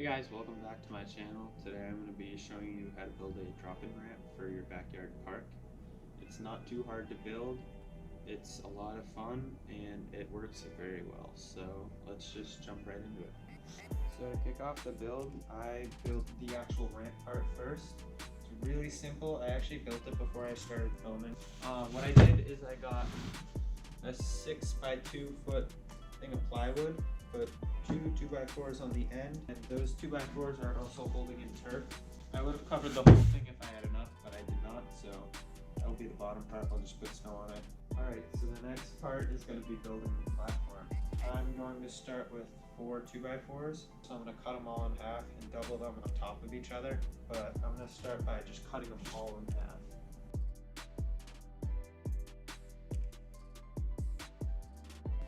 Hey guys, welcome back to my channel. Today I'm going to be showing you how to build a drop-in ramp for your backyard park. It's not too hard to build, it's a lot of fun, and it works very well. So let's just jump right into it. So to kick off the build, I built the actual ramp part first. It's really simple. I actually built it before I started filming. What I did is I got a 6 by 2 foot thing of plywood, put two 2x4s on the end, and those 2x4s are also holding in turf. I would have covered the whole thing if I had enough, but I did not, so that will be the bottom part. I'll just put snow on it. Alright, so the next part is going to be building the platform. I'm going to start with 4 2x4s, so I'm going to cut them all in half and double them on top of each other, but I'm going to start by just cutting them all in half.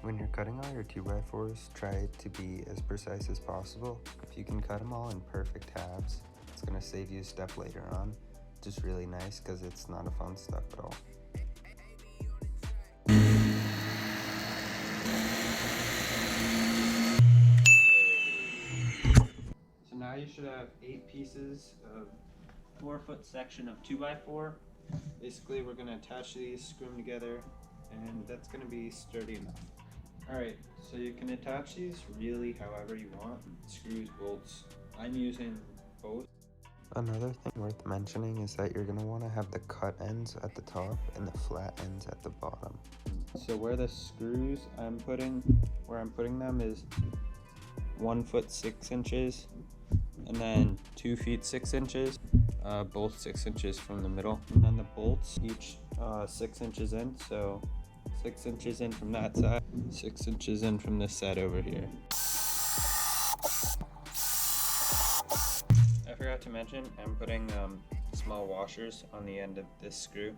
When you're cutting all your 2x4s, try to be as precise as possible. If you can cut them all in perfect halves, it's going to save you a step later on. Just really nice because it's not a fun step at all. So now you should have 8 pieces of 4-foot section of 2x4. Basically we're going to attach these, screw them together, and that's going to be sturdy enough. Alright, so you can attach these really however you want. Screws, bolts. I'm using both. Another thing worth mentioning is that you're going to want to have the cut ends at the top and the flat ends at the bottom. So where the screws I'm putting them is 1 foot 6 inches and then 2 feet 6 inches, both 6 inches from the middle. And then the bolts each 6 inches in, so 6 inches in from that side, 6 inches in from this side over here. I forgot to mention, I'm putting small washers on the end of this screw,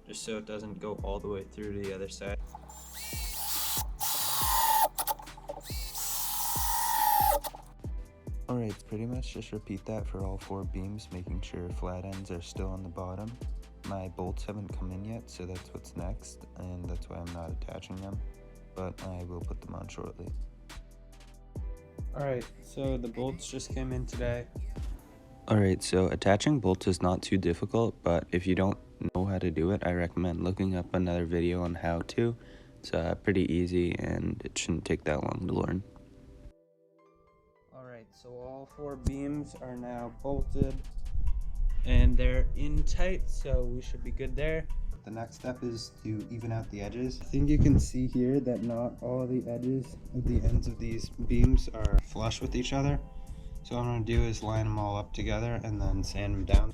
just so it doesn't go all the way through to the other side. Alright, pretty much just repeat that for all 4 beams, making sure flat ends are still on the bottom. My bolts haven't come in yet, so that's what's next, and that's why I'm not attaching them, but I will put them on shortly. Alright, so the bolts just came in today. Alright, so attaching bolts is not too difficult, but if you don't know how to do it, I recommend looking up another video on how to. It's pretty easy and it shouldn't take that long to learn. Alright, so all 4 beams are now bolted and they're in tight, so we should be good there. The next step is to even out the edges. I think you can see here that not all the edges of the ends of these beams are flush with each other. So what I'm going to do is line them all up together and then sand them down.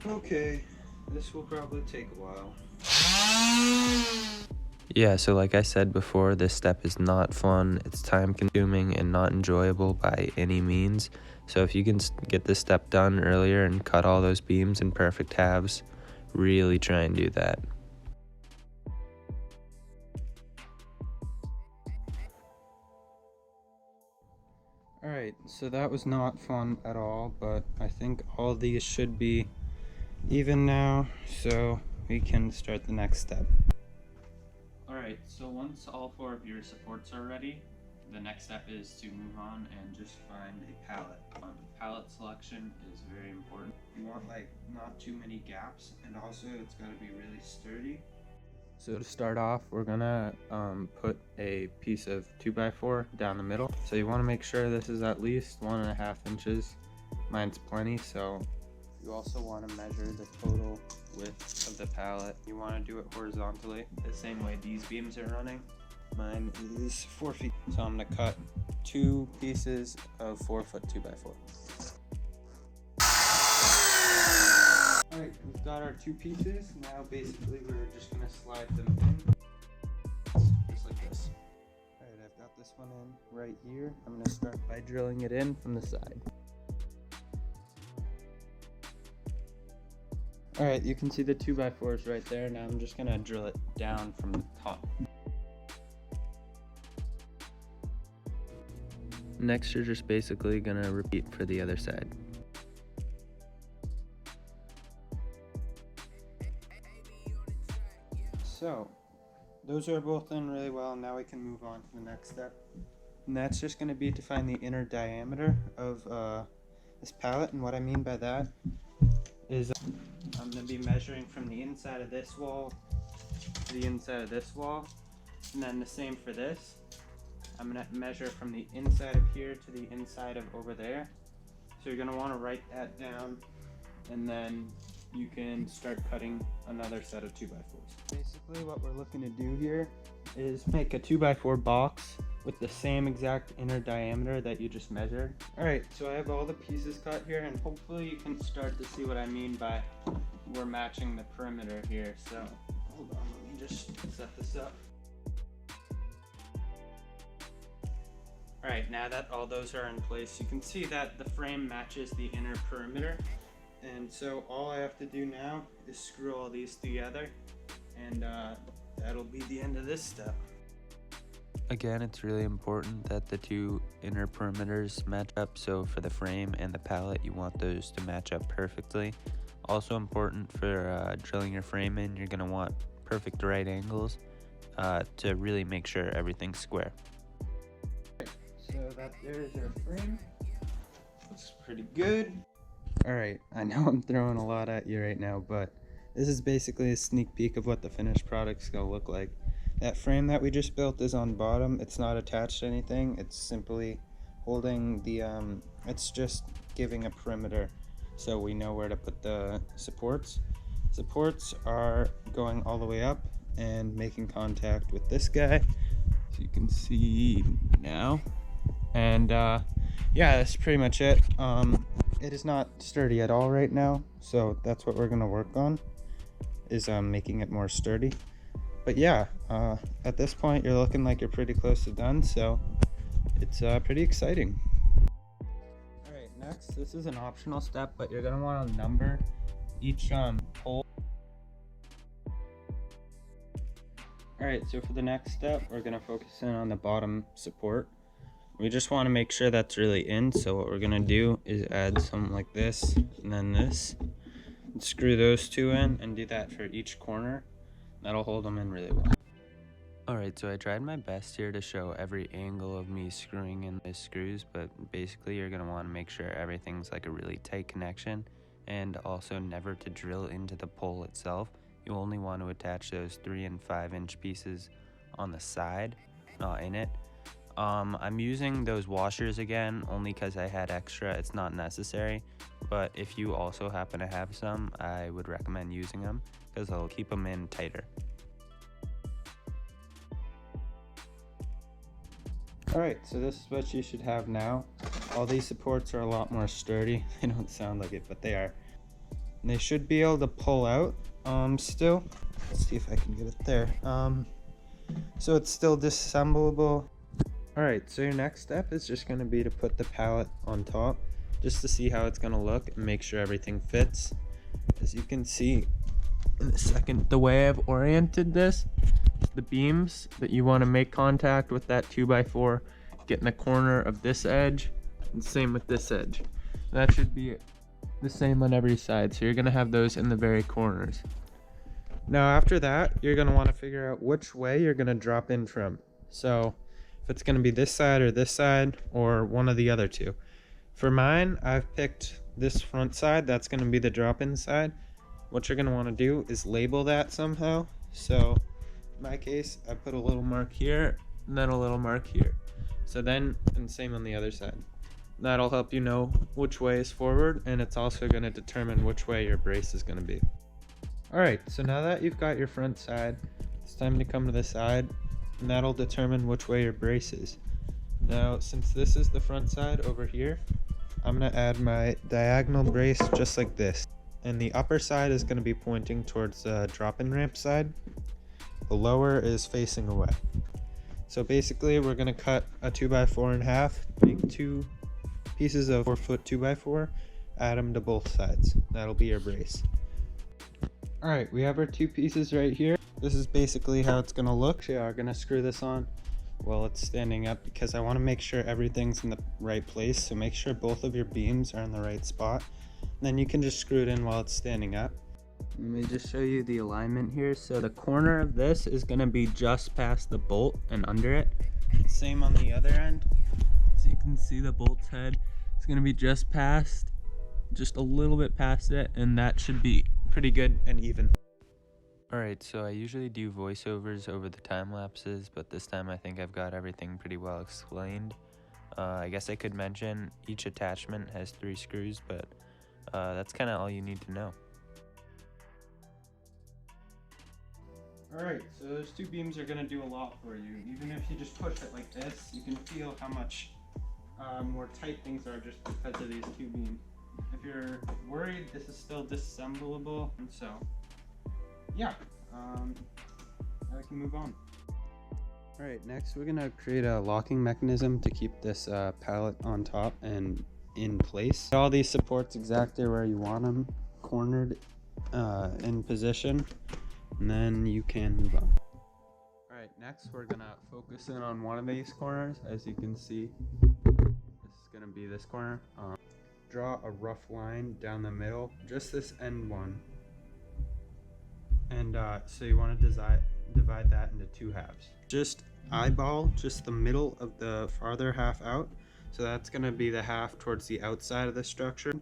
Okay, this will probably take a while. Yeah, so like I said before, this step is not fun, it's time consuming and not enjoyable by any means. So if you can get this step done earlier and cut all those beams in perfect halves, really try and do that. Alright, so that was not fun at all, but I think all these should be even now, so we can start the next step. Alright, so once all 4 of your supports are ready, the next step is to move on and just find a pallet. Pallet selection is very important. You want not too many gaps, and also it's got to be really sturdy. So to start off, we're gonna put a piece of 2x4 down the middle. So you want to make sure this is at least 1.5 inches. Mine's plenty, so you also want to measure the total width of the pallet. You want to do it horizontally, the same way these beams are running. Mine is 4 feet. So I'm gonna cut 2 pieces of 4-foot 2x4. Alright, we've got our 2 pieces. Now basically we're just gonna slide them in, just like this. Alright, I've got this one in right here. I'm gonna start by drilling it in from the side. Alright, you can see the 2x4s right there. Now I'm just gonna drill it down from the top. Next, you're just basically gonna repeat for the other side. So, those are both in really well. Now we can move on to the next step. and that's just going to be to find the inner diameter of this pallet. And what I mean by that is I'm going to be measuring from the inside of this wall to the inside of this wall, and then the same for this. I'm going to measure from the inside of here to the inside of over there. So you're going to want to write that down, and then you can start cutting another set of 2x4s. Basically what we're looking to do here is make a 2x4 box with the same exact inner diameter that you just measured. Alright, so I have all the pieces cut here, and hopefully you can start to see what I mean by we're matching the perimeter here. So hold on, let me just set this up. Alright, now that all those are in place, you can see that the frame matches the inner perimeter. And so all I have to do now is screw all these together, and that'll be the end of this step. Again, it's really important that the two inner perimeters match up. So for the frame and the pallet, you want those to match up perfectly. Also important for drilling your frame in, you're going to want perfect right angles to really make sure everything's square. So that there's our frame. Looks pretty good. Alright, I know I'm throwing a lot at you right now, but this is basically a sneak peek of what the finished product's gonna look like. That frame that we just built is on bottom. It's not attached to anything. It's simply holding the, it's just giving a perimeter so we know where to put the supports. Supports are going all the way up and making contact with this guy, so you can see now. And yeah, that's pretty much it. It is not sturdy at all right now, so that's what we're going to work on, is making it more sturdy. But yeah, at this point you're looking like you're pretty close to done, so it's pretty exciting. Alright, next, this is an optional step, but you're going to want to number each pole. Alright, so for the next step, we're going to focus in on the bottom support. We just want to make sure that's really in, so what we're going to do is add something like this, and then this. And screw those two in, and do that for each corner. That'll hold them in really well. Alright, so I tried my best here to show every angle of me screwing in the screws, but basically you're going to want to make sure everything's like a really tight connection, and also never to drill into the pole itself. You only want to attach those 3 and 5 inch pieces on the side, not in it. I'm using those washers again only because I had extra. It's not necessary, but if you also happen to have some, I would recommend using them because they'll keep them in tighter. Alright, so this is what you should have now. All these supports are a lot more sturdy. They don't sound like it, but they are. And they should be able to pull out still. Let's see if I can get it there. So it's still disassembleable. Alright, so your next step is just going to be to put the pallet on top, just to see how it's going to look and make sure everything fits. As you can see in a second, the way I've oriented this, the beams that you want to make contact with that 2x4 get in the corner of this edge, and same with this edge. That should be the same on every side, so you're going to have those in the very corners. Now after that, you're going to want to figure out which way you're going to drop in from. So if it's going to be this side or one of the other two. For mine, I've picked this front side. That's going to be the drop-in side. What you're going to want to do is label that somehow. So in my case, I put a little mark here and then a little mark here. So then, and same on the other side. That'll help you know which way is forward, and it's also going to determine which way your brace is going to be. Alright, so now that you've got your front side, it's time to come to the side, and that'll determine which way your brace is. Now, since this is the front side over here, I'm going to add my diagonal brace just like this. And the upper side is going to be pointing towards the drop-in ramp side. The lower is facing away. So basically, we're going to cut a 2x4 in half, make 2 pieces of 4-foot 2x4, add them to both sides. That'll be your brace. Alright, we have our 2 pieces right here. This is basically how it's going to look. We are going to screw this on while it's standing up because I want to make sure everything's in the right place. So make sure both of your beams are in the right spot. And then you can just screw it in while it's standing up. Let me just show you the alignment here. So the corner of this is going to be just past the bolt and under it. Same on the other end. So you can see the bolt's head. It's gonna be just a little bit past it, and that should be pretty good and even. Alright, so I usually do voiceovers over the time lapses, but this time I think I've got everything pretty well explained. I guess I could mention each attachment has 3 screws, but that's kind of all you need to know. Alright, so those 2 beams are gonna do a lot for you. Even if you just push it like this, you can feel how much more tight things are just because of these 2 beams. If you're worried, this is still disassemblable, and so yeah, now we can move on. Alright, next we're gonna create a locking mechanism to keep this pallet on top and in place. All these supports exactly where you want them, cornered in position, and then you can move on. Alright, next we're gonna focus in on one of these corners. As you can see, this is gonna be this corner. Draw a rough line down the middle, just this end one. And so you want to divide that into 2 halves. Just eyeball just the middle of the farther half out. So that's going to be the half towards the outside of the structure.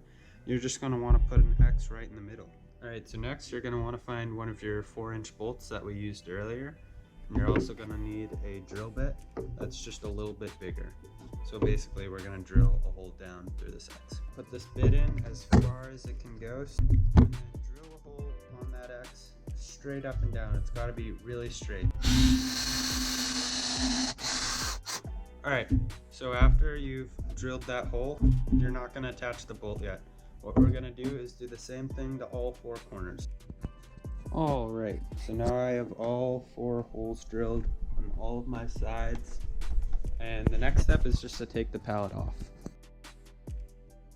You're just going to want to put an X right in the middle. Alright, so next you're going to want to find one of your 4-inch bolts that we used earlier. And you're also going to need a drill bit that's just a little bit bigger. So basically we're going to drill a hole down through this X. Put this bit in as far as it can go, and then drill a hole on that X straight up and down. It's got to be really straight. Alright, so after you've drilled that hole, you're not going to attach the bolt yet. What we're going to do is do the same thing to all 4 corners. Alright, so now I have all 4 holes drilled on all of my sides, and the next step is just to take the pallet off.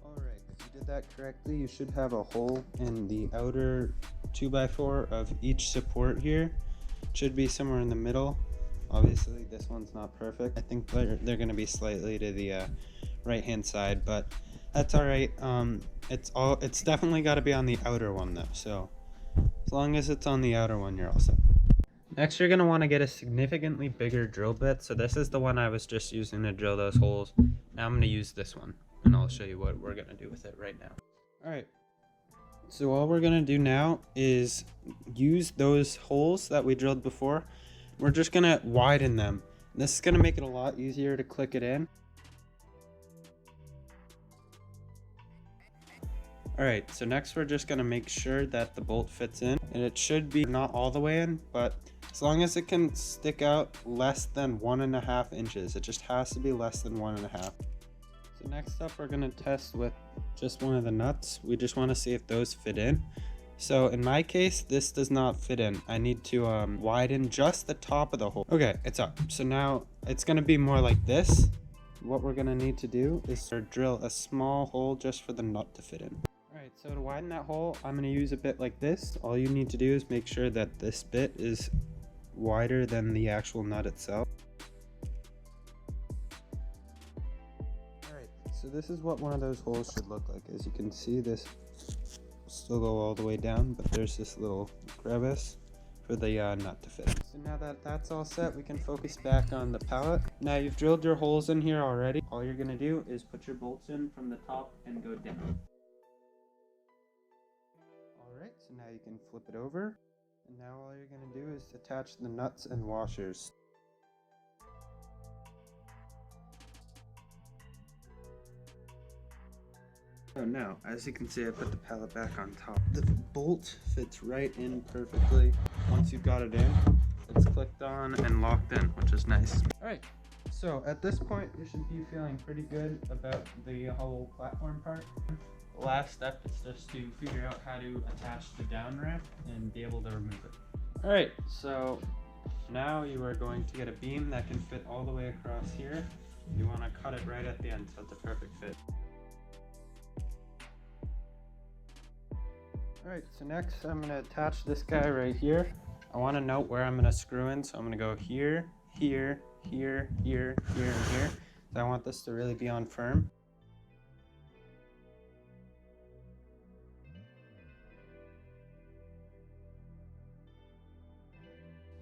Alright, if you did that correctly, you should have a hole in the outer 2x4 of each support here. It should be somewhere in the middle. Obviously this one's not perfect. I think they're going to be slightly to the right hand side, but that's alright. It's definitely got to be on the outer one though, so as long as it's on the outer one, you're all set. Next, you're going to want to get a significantly bigger drill bit. So this is the one I was just using to drill those holes. Now I'm going to use this one, and I'll show you what we're going to do with it right now. Alright, so all we're going to do now is use those holes that we drilled before. We're just going to widen them. This is going to make it a lot easier to click it in. Alright, so next we're just going to make sure that the bolt fits in, and it should be not all the way in, but as long as it can stick out less than 1.5 inches. It just has to be less than 1.5. So next up we're going to test with just one of the nuts. We just want to see if those fit in. So in my case, this does not fit in. I need to widen just the top of the hole. Okay, it's up. So now it's going to be more like this. What we're going to need to do is drill a small hole just for the nut to fit in. Alright, so to widen that hole, I'm going to use a bit like this. All you need to do is make sure that this bit is wider than the actual nut itself. Alright, so this is what one of those holes should look like. As you can see, this still go all the way down, but there's this little crevice for the nut to fit. So now that that's all set, we can focus back on the pallet. Now you've drilled your holes in here already. All you're going to do is put your bolts in from the top and go down. Alright, so now you can flip it over, and now all you're going to do is attach the nuts and washers. So now, as you can see, I put the pallet back on top. The bolt fits right in perfectly. Once you've got it in, it's clicked on and locked in, which is nice. Alright, so at this point, you should be feeling pretty good about the whole platform part. The last step is just to figure out how to attach the down ramp and be able to remove it. Alright, so now you are going to get a beam that can fit all the way across here. You want to cut it right at the end so it's a perfect fit. Alright, so next I'm going to attach this guy right here. I want to note where I'm going to screw in, so I'm going to go here, here, here, here, here, and here. So I want this to really be on firm.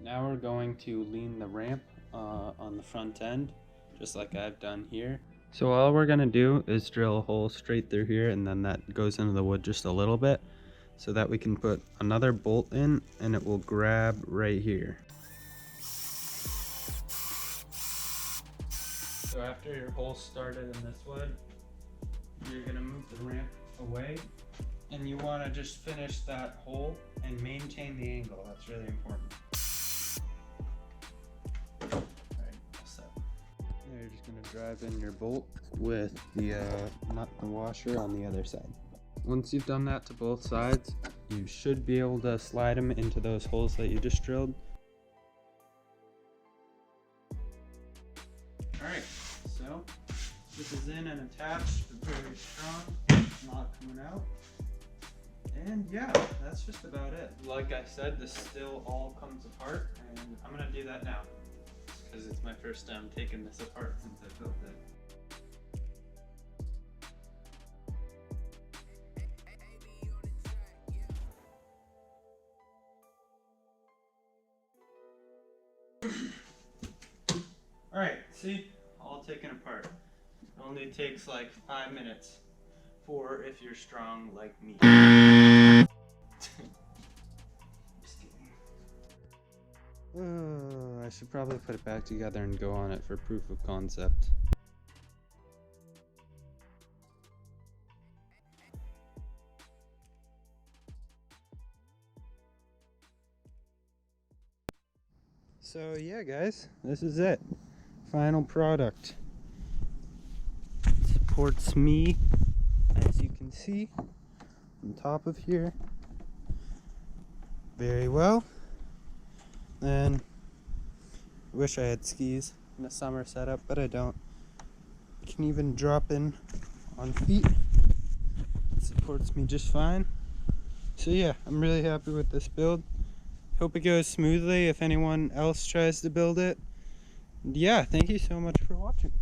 Now we're going to lean the ramp on the front end, just like I've done here. So all we're gonna do is drill a hole straight through here, and then that goes into the wood just a little bit so that we can put another bolt in and it will grab right here. So after your hole started in this wood, you're gonna move the ramp away, and you wanna just finish that hole and maintain the angle. That's really important. Alright, all set. Now you're just gonna drive in your bolt with the nut and washer on the other side. Once you've done that to both sides, you should be able to slide them into those holes that you just drilled. Alright, so this is in and attached, very strong, not coming out. And yeah, that's just about it. Like I said, this still all comes apart, and I'm gonna do that now because it's my first time taking this apart since I built it. Alright, see? All taken apart. It only takes like 5 minutes for if you're strong like me. Just kidding. I should probably put it back together and go on it for proof of concept. So yeah guys, this is it. Final product. It supports me, as you can see, on top of here very well. And I wish I had skis in a summer setup, but I don't. I can even drop in on feet. It supports me just fine. So yeah, I'm really happy with this build. Hope it goes smoothly if anyone else tries to build it. And yeah, thank you so much for watching.